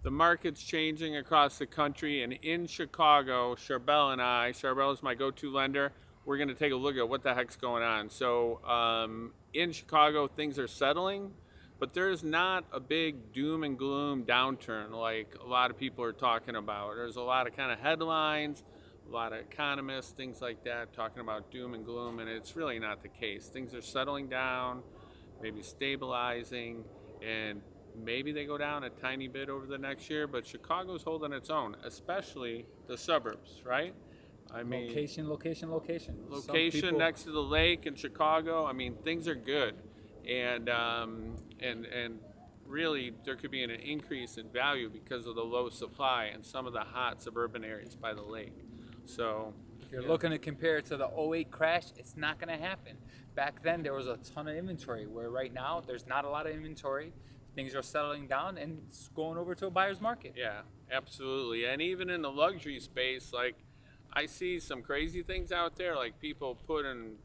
The market's changing across the country, and in Chicago, Charbel is my go-to lender. We're going to take a look at what the heck's going on. So, in Chicago, things are settling, but there's not a big doom and gloom downturn like a lot of people are talking about. There's a lot of kind of headlines, a lot of economists, things like that, talking about doom and gloom, and it's really not the case. Things are settling down, maybe stabilizing, and maybe they go down a tiny bit over the next year, but Chicago's holding its own, especially the suburbs, right? I mean, Location, location, location. Some location people, next to the lake in Chicago. I mean, things are good, and really there could be an increase in value because of the low supply in some of the hot suburban areas by the lake. So, if you're yeah, looking to compare it to the '08 crash, it's not going to happen. Back then, there was a ton of inventory, where right now, there's not a lot of inventory. Things are settling down and it's going over to a buyer's market. yeah, absolutely. And even in the luxury space, like I see some crazy things out there, like people putting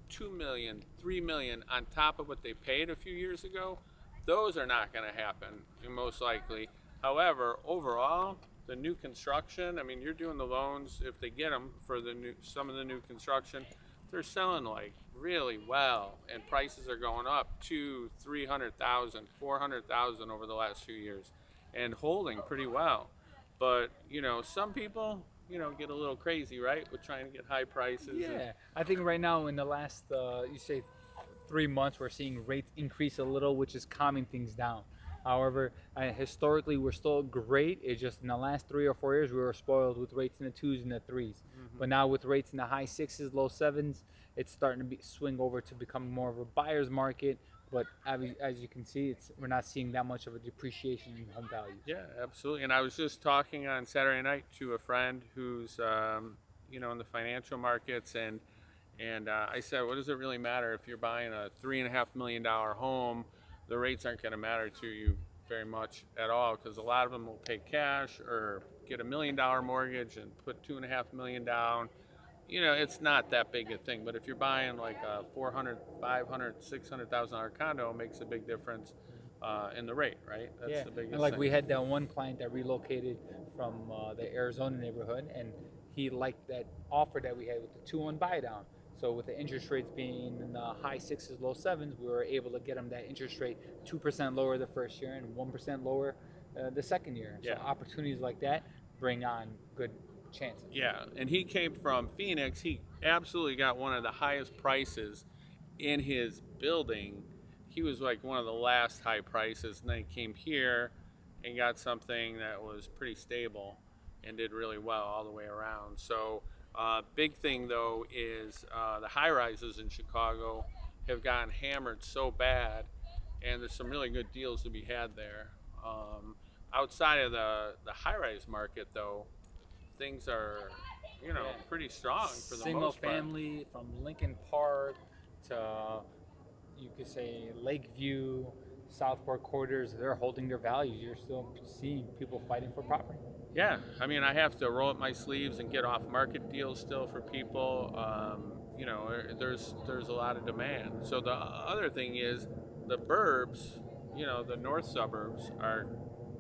2 million, 3 million on top of what they paid a few years ago. Those are not going to happen, most likely. However, overall, the new construction, I mean, you're doing the loans if they get them for the new some of the new construction, they're selling like really well, and prices are going up to 300,000, 400,000 over the last few years, and holding pretty well. But some people get a little crazy, right, with trying to get high prices and Yeah, I think right now in the last, you say 3 months, we're seeing rates increase a little, which is calming things down. However, historically, we're still great. It's just in the last 3 or 4 years, we were spoiled with rates in the twos and the threes. But now with rates in the high sixes, low sevens, it's starting to swing over to become more of a buyer's market. But as you can see, we're not seeing that much of a depreciation in home values. yeah, absolutely. And I was just talking on Saturday night to a friend who's, in the financial markets, and I said, what does it really matter if you're buying a $3.5 million home? The rates aren't going to matter to you very much at all because a lot of them will pay cash or get $1 million mortgage and put 2.5 million down. It's not that big a thing. But if you're buying like a 400, 500, $600,000 condo, it makes a big difference in the rate, right? That's Yeah, the and biggest like thing. we had that one client that relocated from the Arizona neighborhood, and he liked that offer that we had with the 2-1 buy down. So with the interest rates being in the high sixes, low sevens, we were able to get him that interest rate 2% lower the first year and 1% lower the second year. So Yeah. opportunities like that bring on good chances. Yeah, and he came from Phoenix. He absolutely got one of the highest prices in his building. He was like one of the last high prices, and then he came here and got something that was pretty stable and did really well all the way around. So, big thing though is the high rises in Chicago have gotten hammered so bad, and there's some really good deals to be had there. Outside of the high rise market, though, things are, Yeah. pretty strong for the Single most part. family from Lincoln Park to, you could say, Lakeview, Southport quarters, they're holding their values. You're still seeing people fighting for property. Yeah, I mean, I have to roll up my sleeves and get off market deals still for people. There's a lot of demand. So the other thing is the burbs, the north suburbs are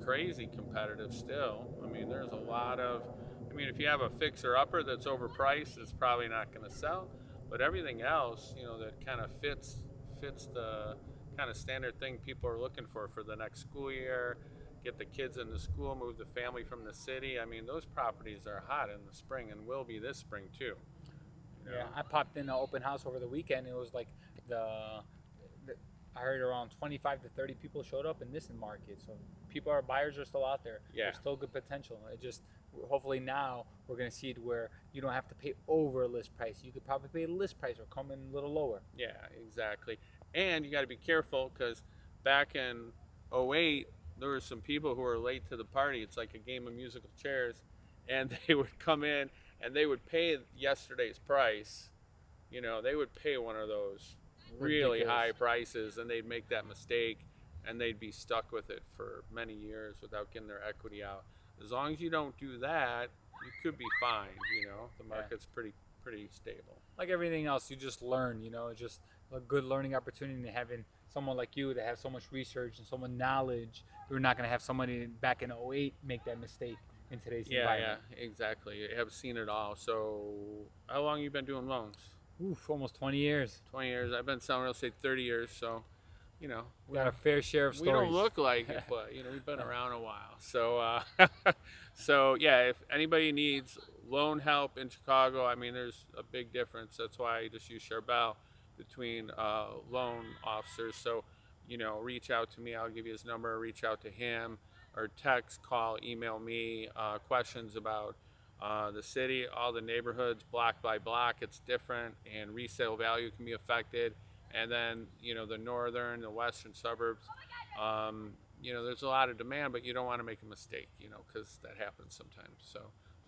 crazy competitive still. I mean, there's a lot of, I mean, if you have a fixer upper that's overpriced, it's probably not going to sell. But everything else, that kind of fits the kind of standard thing people are looking for the next school year, get the kids into school, move the family from the city. I mean, those properties are hot in the spring and will be this spring too. You Yeah, know? I popped in an open house over the weekend. It was like the I heard around 25 to 30 people showed up in this market. So buyers are still out there. Yeah. There's still good potential. It just hopefully now we're gonna see it where you don't have to pay over list price. You could probably pay list price or come in a little lower. Yeah, exactly. And you got to be careful because back in '08, there were some people who were late to the party. It's like a game of musical chairs, and they would come in and they would pay yesterday's price. They would pay one of those really Ridiculous. high prices, and they'd make that mistake, and they'd be stuck with it for many years without getting their equity out. As long as you don't do that, you could be fine. The Yeah. market's pretty stable. Like everything else, you just learn. It's just a good learning opportunity and having someone like you that have so much research and so much knowledge. We're not going to have somebody back in '08 make that mistake in today's Yeah, environment. exactly. I have seen it all. So, how long you been doing loans? Oof, almost 20 years. 20 years. I've been selling real estate 30 years. So, you know, Got a fair share of we stories. don't look like it, but you know, we've been around a while. So, so yeah, if anybody needs loan help in Chicago, I mean, there's a big difference. That's why I just use Charbel between loan officers. So, you know, reach out to me. I'll give you his number. Reach out to him, or text, call, email me questions about the city, all the neighborhoods, block by block. It's different, and resale value can be affected. And then, you know, the northern, the western suburbs, you know, there's a lot of demand, but you don't want to make a mistake, you know, because that happens sometimes. So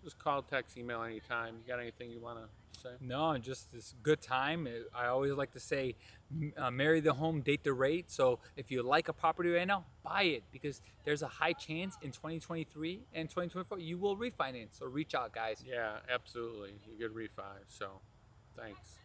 just call, text, email anytime. You got anything you want to say? No, just this good time. I always like to say, marry the home, date the rate. So if you like a property right now, buy it, because there's a high chance in 2023 and 2024 you will refinance. So reach out, guys. Yeah, absolutely. You could refi. So thanks.